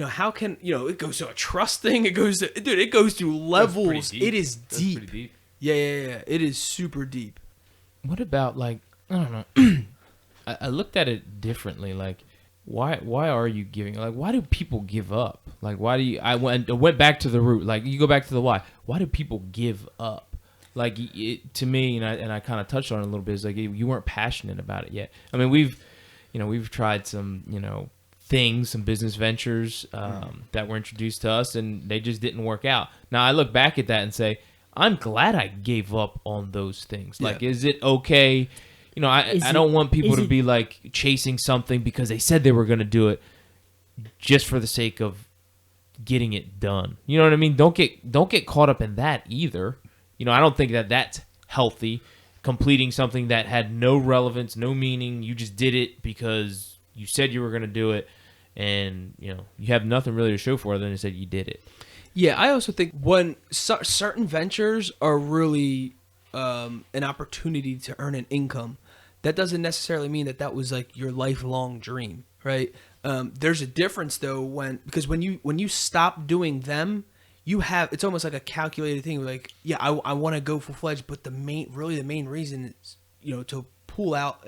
How can, it goes to a trust thing. It goes to levels. It is That's deep. pretty deep. Yeah. It is super deep. What about I don't know. I looked at it differently. why are you giving? Like, why do people give up? Like, why do you? I went back to the root. Like, you go back to the why. Why do people give up? Like, to me, and I kind of touched on it a little bit. Is like you weren't passionate about it yet. I mean, we've tried some things, some business ventures that were introduced to us, and they just didn't work out. Now I look back at that and say, I'm glad I gave up on those things. Like, is it okay? I don't want people to be like chasing something because they said they were going to do it just for the sake of getting it done. You know what I mean? Don't get caught up in that either. I don't think that that's healthy. Completing something that had no relevance, no meaning. You just did it because you said you were going to do it, and you have nothing really to show for it other than you said you did it. Yeah, I also think when certain ventures are really an opportunity to earn an income, that doesn't necessarily mean that was like your lifelong dream, right? There's a difference though because when you stop doing them, it's almost like a calculated thing. Like, yeah, I want to go full-fledged, but the main reason is to pull out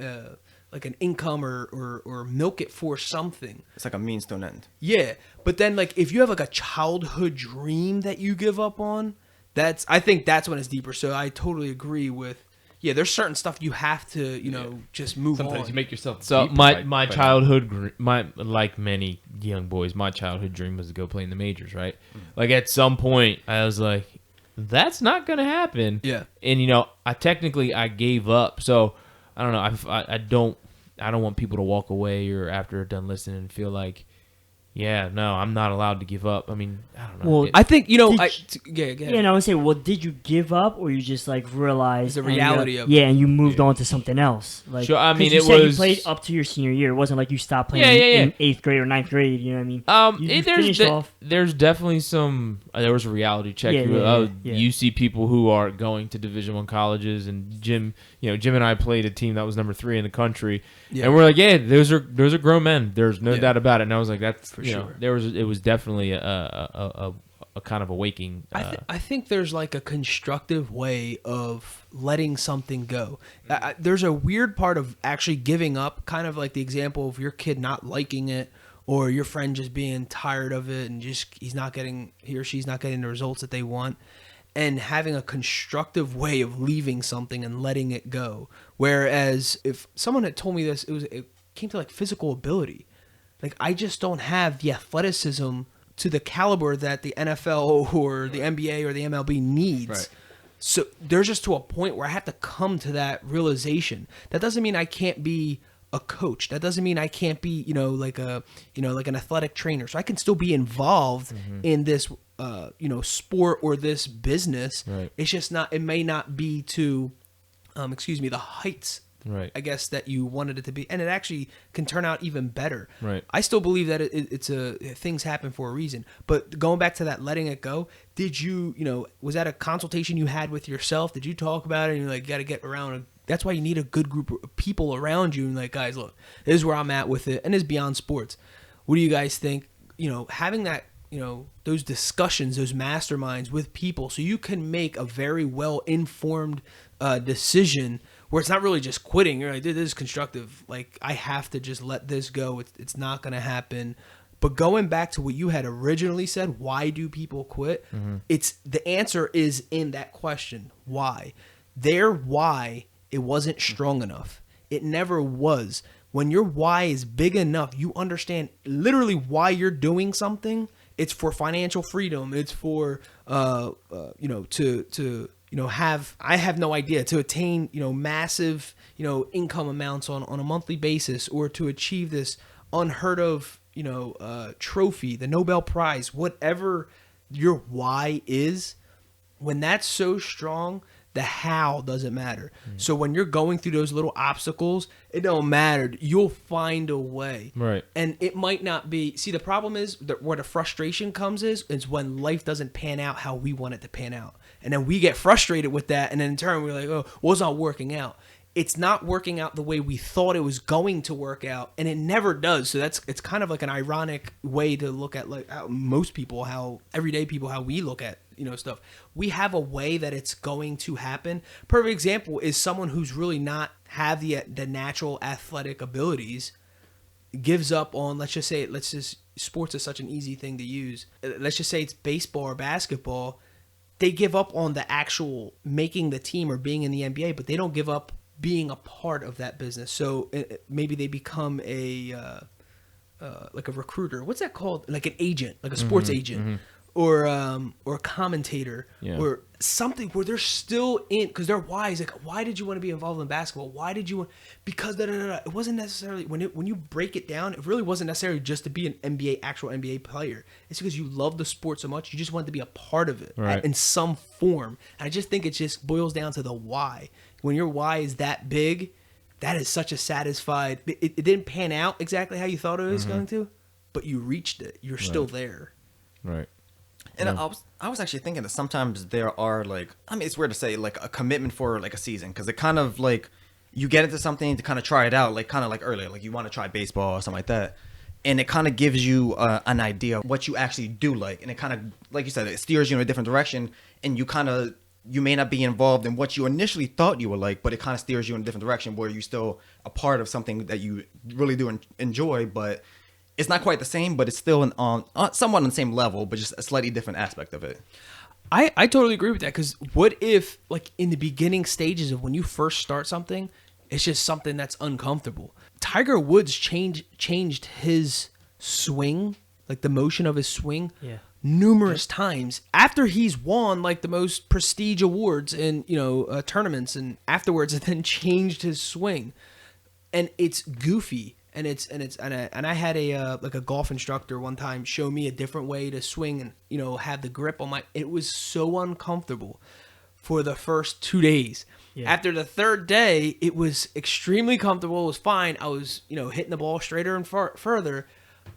like an income or milk it for something. It's like a means to an end. Yeah, but then like if you have like a childhood dream that you give up on, I think that's when it's deeper. So I totally agree with. Yeah, there's certain stuff you have to, just move on. Sometimes you make yourself. So my childhood, like many young boys, my childhood dream was to go play in the majors, right? Like at some point, I was like, that's not gonna happen. Yeah. And I gave up. So I don't know. I don't want people to walk away or after they're done listening and feel like, yeah, no, I'm not allowed to give up. I mean, I don't know. Well, I think Yeah, I would say, well, did you give up, or you just like realized the reality of it? Yeah, and you moved on to something else. Like, sure, I mean, you played up to your senior year. It wasn't like you stopped playing in 8th grade or 9th grade. You know what I mean? You finished off. There's definitely some. There was a reality check. You see people who are going to Division I colleges, and Jim and I played a team that was number 3 in the country, and we're like, yeah, those are grown men. There's no doubt about it. And I was like, that's for sure. It was definitely a kind of a waking. I think there's like a constructive way of letting something go. There's a weird part of actually giving up, kind of like the example of your kid not liking it, or your friend just being tired of it and just he or she's not getting the results that they want, and having a constructive way of leaving something and letting it go. Whereas if someone had told me this, it came to like physical ability. Like, I just don't have the athleticism to the caliber that the NFL or the NBA or the MLB needs. Right. So there's just to a point where I have to come to that realization. That doesn't mean I can't be a coach. That doesn't mean I can't be, like an athletic trainer. So I can still be involved in this, sport or this business. Right. It's just it may not be to, the heights, right, I guess, that you wanted it to be, and it actually can turn out even better. Right. I still believe that things happen for a reason. But going back to that letting it go, did you, was that a consultation you had with yourself? Did you talk about it and you're like, you got to get around? That's why you need a good group of people around you and like, guys, look, this is where I'm at with it, and it's beyond sports. What do you guys think? Having that, those discussions, those masterminds with people, so you can make a very well informed decision where it's not really just quitting. You're like, this is constructive. Like, I have to just let this go. It's not going to happen. But going back to what you had originally said, why do people quit? It's the answer is in that question. Why? Their why, it wasn't strong enough. It never was. When your why is big enough, you understand literally why you're doing something. It's for financial freedom. It's for, I have no idea, to attain, massive, income amounts on a monthly basis, or to achieve this unheard of, trophy, the Nobel Prize, whatever your why is. When that's so strong, the how doesn't matter. So when you're going through those little obstacles, it don't matter. You'll find a way. Right. And it might not be. See, the problem is that where the frustration comes is when life doesn't pan out how we want it to pan out. And then we get frustrated with that. And then in turn, we're like, oh, well, it's not working out. It's not working out the way we thought it was going to work out. And it never does. So it's kind of like an ironic way to look at like how most people, how everyday people, how we look at, stuff. We have a way that it's going to happen. Perfect example is someone who's really not have the natural athletic abilities. gives up on, sports is such an easy thing to use. Let's just say it's baseball or basketball. They give up on the actual making the team or being in the NBA, but they don't give up being a part of that business. So maybe they become like a recruiter. What's that called? Like an agent, like a sports agent, or a commentator, or something where they're still in, because their why is like, why did you want to be involved in basketball? Why did you want? Because it wasn't necessarily when you break it down, it really wasn't necessarily just to be an actual NBA player. It's because you love the sport so much, you just wanted to be a part of it in some form. And I just think it just boils down to the why. When your why is that big, that is such a satisfied. It didn't pan out exactly how you thought it was going to, but you reached it. You're still there. Right. And I was actually thinking that sometimes there are like, I mean, it's weird to say like a commitment for like a season, because it kind of like you get into something to kind of try it out, like kind of like earlier, like you want to try baseball or something like that. And it kind of gives you an idea of what you actually do like. And it kind of, like you said, it steers you in a different direction. And you may not be involved in what you initially thought you were like, but it kind of steers you in a different direction where you're still a part of something that you really do enjoy, but it's not quite the same, but it's still somewhat on the same level, but just a slightly different aspect of it. I totally agree with that, because what if, like, in the beginning stages of when you first start something, it's just something that's uncomfortable. Tiger Woods changed his swing, like the motion of his swing, numerous times after he's won like the most prestige awards in tournaments, and afterwards it then changed his swing, and it's goofy. And I had a golf instructor one time show me a different way to swing and have the grip on my. It was so uncomfortable for the first 2 days. Yeah. After the third day, it was extremely comfortable. It was fine. I was hitting the ball straighter and further,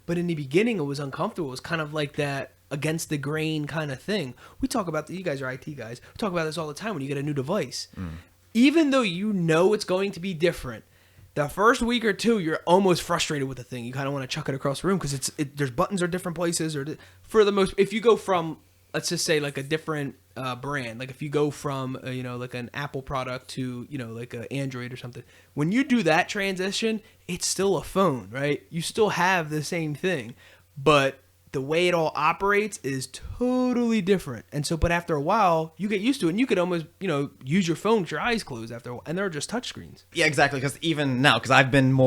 but in the beginning it was uncomfortable. It was kind of like that against the grain kind of thing. We talk about you guys are IT guys. We talk about this all the time when you get a new device. Even though it's going to be different. The first week or two, you're almost frustrated with the thing. You kind of want to chuck it across the room because there's buttons are different places. Or for the most, if you go from, let's just say like a different brand, like if you go from like an Apple product to like an Android or something, when you do that transition, it's still a phone, right? You still have the same thing, but the way it all operates is totally different. And so, but after a while, you get used to it, and you could almost, use your phone with your eyes closed after a while, and they're just touchscreens. Yeah, exactly. Because even now, because I've been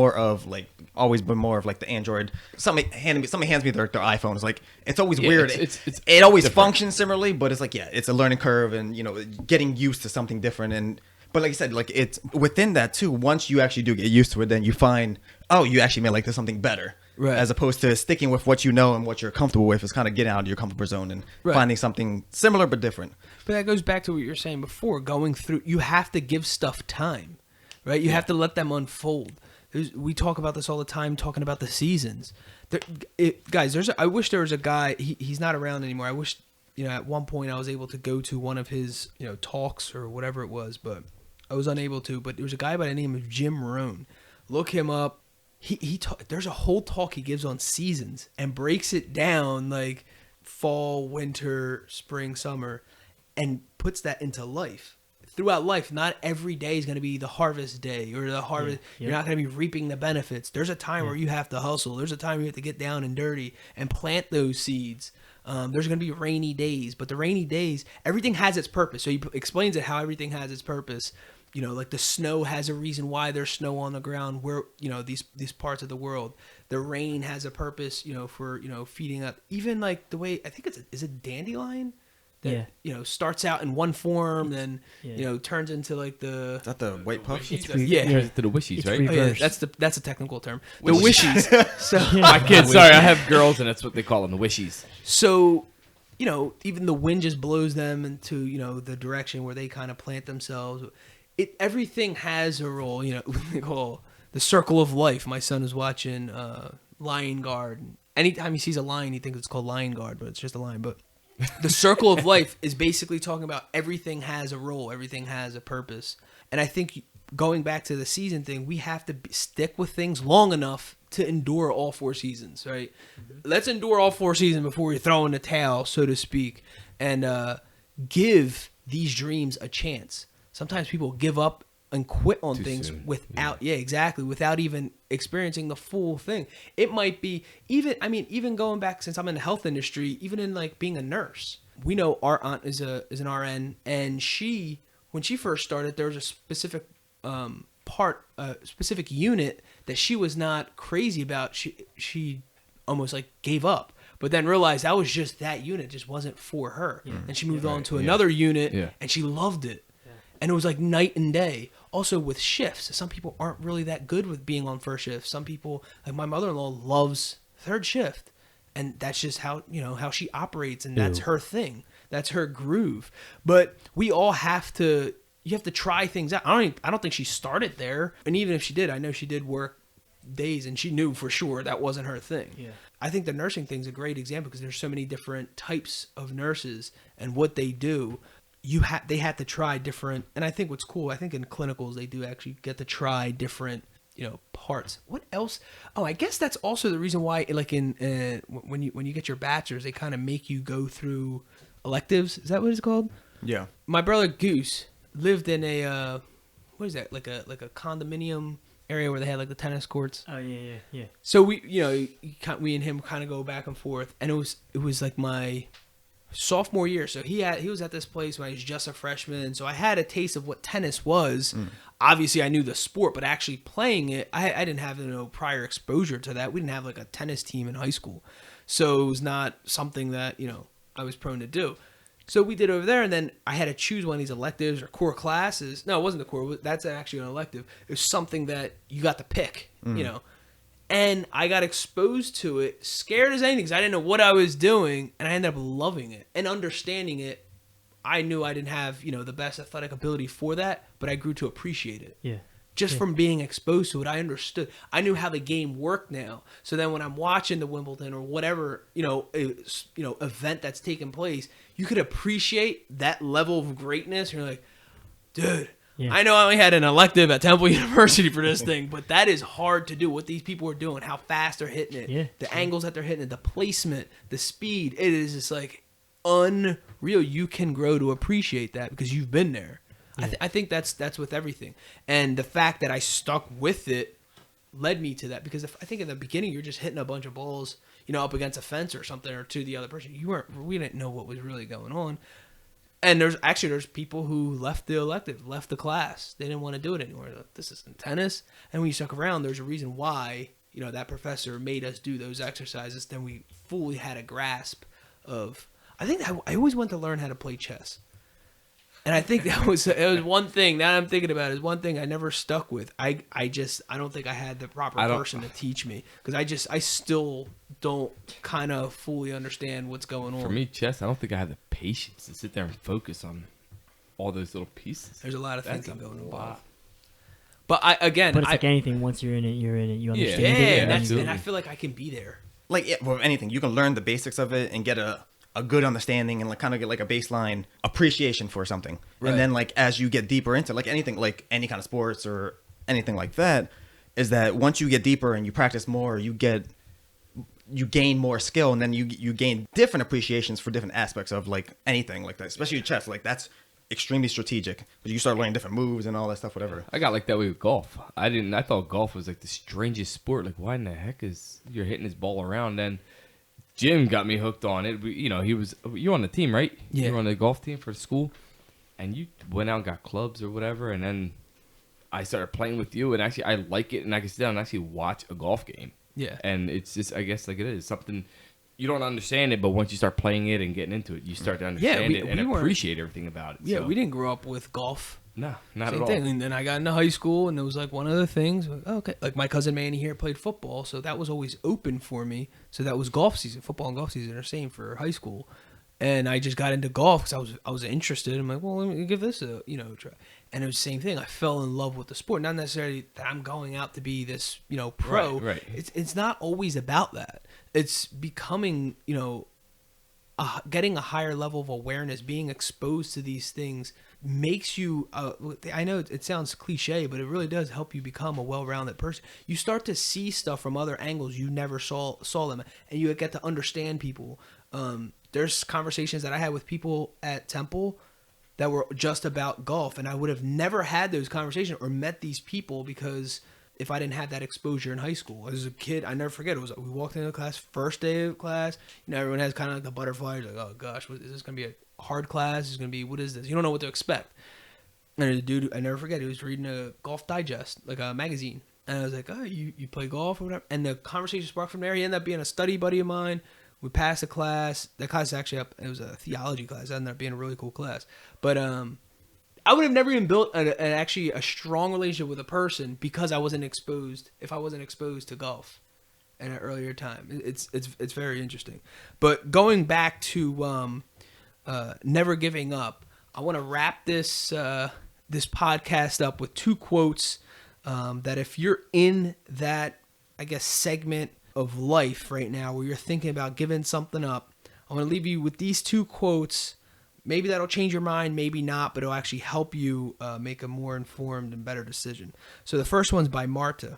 always been more of like the Android. Somebody hands me their iPhone. It's like, it's always weird. It always functions similarly, but it's like, it's a learning curve, and getting used to something different. But like I said, like it's within that too. Once you actually do get used to it, then you find, you actually may like there's something better. Right. As opposed to sticking with what you know and what you're comfortable with, is kind of getting out of your comfort zone and finding something similar but different. But that goes back to what you were saying before. Going through, you have to give stuff time, right? You have to let them unfold. We talk about this all the time, talking about the seasons. Guys, I wish there was a guy. He's not around anymore. I wish at one point I was able to go to one of his talks or whatever it was, but I was unable to. But there was a guy by the name of Jim Rohn. Look him up. There's a whole talk he gives on seasons and breaks it down like fall, winter, spring, summer, and puts that into life. Throughout life, not every day is going to be the harvest day or the harvest. You're not going to be reaping the benefits. There's a time where you have to hustle. There's a time you have to get down and dirty and plant those seeds. There's going to be rainy days, but the rainy days, everything has its purpose. So he explains it how everything has its purpose. Like the snow has a reason why there's snow on the ground where, these parts of the world. The rain has a purpose, for, feeding up. Even like the way, I think is it dandelion? That, starts out in one form, then, turns into like the... Is that the white puff? To the wishies, right? Reversed. That's a technical term. The wishies. So my kids, sorry, I have girls and that's what they call them, the wishies. So... even the wind just blows them into, the direction where they kind of plant themselves. Everything has a role, they call the circle of life. My son is watching Lion Guard. Anytime he sees a lion, he thinks it's called Lion Guard, but it's just a lion. But the circle of life is basically talking about everything has a role, everything has a purpose. And I think going back to the season thing, we have to stick with things long enough to endure all 4 seasons, right? Mm-hmm. Let's endure all 4 seasons before we throw in the towel, so to speak, and give these dreams a chance. Sometimes people give up and quit on Too things soon. without without even experiencing the full thing. It might be even going back, since I'm in the health industry, even in like being a nurse. We know our aunt is an RN, and when she first started, there was a specific specific unit that she was not crazy about. She almost like gave up, but then realized that was just that unit just wasn't for her. And she moved on to another unit, and she loved it. And it was like night and day. Also with shifts, some people aren't really that good with being on first shift. Some people, like my mother-in-law, loves third shift, and that's just how she operates, and that's her thing. That's her groove. But we all have to. You have to try things out. I don't think she started there, and even if she did, I know she did work days, and she knew for sure that wasn't her thing. Yeah. I think the nursing thing's a great example because there's so many different types of nurses and what they do. They had to try different, and I think what's cool, I think in clinicals they do actually get to try different, parts. What else? Oh, I guess that's also the reason why, like when you get your bachelor's, they kind of make you go through electives. Is that what it's called? Yeah. My brother Goose lived in a what is that, like a condominium area where they had like the tennis courts. Oh yeah. So we and him kind of go back and forth, and it was like my sophomore year. So he was at this place when I was just a freshman. So I had a taste of what tennis was. Obviously, I knew the sport, but actually playing it, I didn't have no prior exposure to that. We didn't have like a tennis team in high school, so it was not something that I was prone to do. So we did over there, and then I had to choose one of these electives or core classes. No, it wasn't the core. That's actually an elective. It was something that you got to pick, And I got exposed to it, scared as anything, because I didn't know what I was doing, and I ended up loving it and understanding it. I knew I didn't have, the best athletic ability for that, but I grew to appreciate it. Yeah. Just from being exposed to it, I understood. I knew how the game worked now. So then when I'm watching the Wimbledon or whatever, event that's taking place, you could appreciate that level of greatness. You're like, dude, I know I only had an elective at Temple University for this thing, but that is hard to do. What these people are doing, how fast they're hitting it, the angles that they're hitting it, the placement, the speed. It is just like unreal. You can grow to appreciate that because you've been there. Yeah. I think that's with everything, and the fact that I stuck with it led me to that. Because I think in the beginning you're just hitting a bunch of balls, up against a fence or something, or to the other person. We didn't know what was really going on, and there's people who left the elective, left the class. They didn't want to do it anymore. Like, this isn't tennis, and when you stuck around, there's a reason why that professor made us do those exercises. Then we fully had a grasp of. I think that I always wanted to learn how to play chess. And I think it was one thing, now I'm thinking about it, is one thing I never stuck with. I don't think I had the proper person to teach me, because I still don't kind of fully understand what's going on. For me, chess, I don't think I have the patience to sit there and focus on all those little pieces. There's a lot of thinking going on. Wow. But it's like anything, once you're in it, you understand it. And I feel like I can be there. Like, with anything, you can learn the basics of it and get a good understanding and kind of get like a baseline appreciation for something. Right. And then like as you get deeper into like anything, like any kind of sports or anything like that, is that once you get deeper and you practice more, you gain more skill, and then you gain different appreciations for different aspects of like anything like that, especially chess. Like that's extremely strategic, but you start learning different moves and all that stuff, whatever. I got like that way with golf. I thought golf was like the strangest sport. Like, why in the heck is you're hitting this ball around? Then Jim got me hooked on it. You're on the team, right? Yeah. You're on the golf team for school, and you went out and got clubs or whatever, and then I started playing with you, and actually I like it, and I can sit down and actually watch a golf game. Yeah. And it's just, I guess, like it is something you don't understand it, but once you start playing it and getting into it, you start to understand it and appreciate everything about it. Yeah, so. We didn't grow up with golf. No, not Same at all. thing. And then I got into high school, and it was like one of the things. Like, oh, okay, like my cousin Manny here played football, so that was always open for me. So that was golf season. Football and golf season are the same for high school, and I just got into golf because I was interested. I'm like, well, let me give this a try. And it was the same thing. I fell in love with the sport. Not necessarily that I'm going out to be this pro. Right. It's not always about that. It's becoming getting a higher level of awareness, being exposed to these things makes you I know it sounds cliche, but it really does help you become a well-rounded person. You start to see stuff from other angles you never saw them, and you get to understand people. There's conversations that I had with people at Temple that were just about golf, and I would have never had those conversations or met these people because if I didn't have that exposure in high school. As a kid, I never forget. It was we walked into class, first day of class. Everyone has kind of like the butterflies. Like, oh gosh, is this gonna be a hard class? Is it gonna be, what is this? You don't know what to expect. And there's a dude, I never forget. He was reading a Golf Digest, like a magazine, and I was like, oh, you play golf or whatever? And the conversation sparked from there. He ended up being a study buddy of mine. We passed the class. That class actually it was a theology class. It ended up being a really cool class. But I would have never even built actually a strong relationship with a person because I wasn't exposed. If I wasn't exposed to golf at an earlier time, it's very interesting. But going back to never giving up, I want to wrap this this podcast up with 2 quotes that if you're in that, I guess, segment of life right now where you're thinking about giving something up, I want to leave you with these 2 quotes. Maybe that'll change your mind, maybe not, but it'll actually help you make a more informed and better decision. So the first one's by Marta.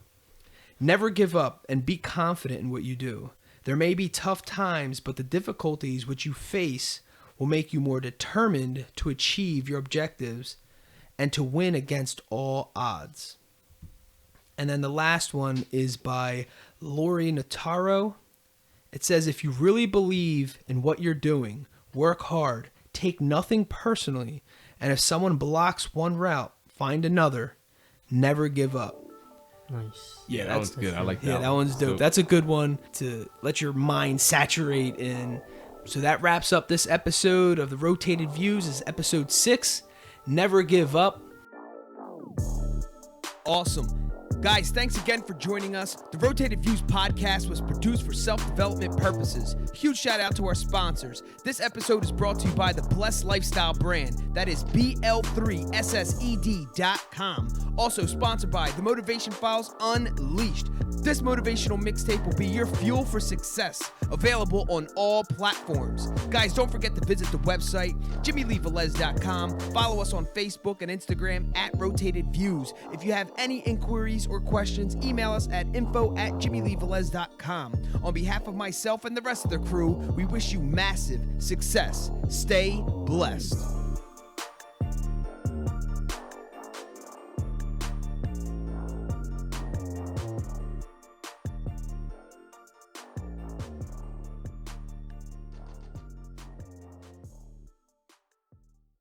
Never give up and be confident in what you do. There may be tough times, but the difficulties which you face will make you more determined to achieve your objectives and to win against all odds. And then the last one is by Laurie Notaro. It says, if you really believe in what you're doing, work hard, take nothing personally, and if someone blocks one route, find another. Never give up. Nice. Yeah, that one's good. I like that. Yeah, that one's dope. That's a good one to let your mind saturate in. So that wraps up this episode of the Rotated Views. This is episode 6. Never give up. Awesome. Guys, thanks again for joining us. The Rotated Views podcast was produced for self-development purposes. Huge shout out to our sponsors. This episode is brought to you by the Blessed Lifestyle brand. That is BL3SSED.com. Also sponsored by The Motivation Files Unleashed. This motivational mixtape will be your fuel for success. Available on all platforms. Guys, don't forget to visit the website, JimmyleeVelez.com. Follow us on Facebook and Instagram at Rotated Views. If you have any inquiries or questions, email us at info@JimmyleeVelez.com. On behalf of myself and the rest of the crew, we wish you massive success. Stay blessed.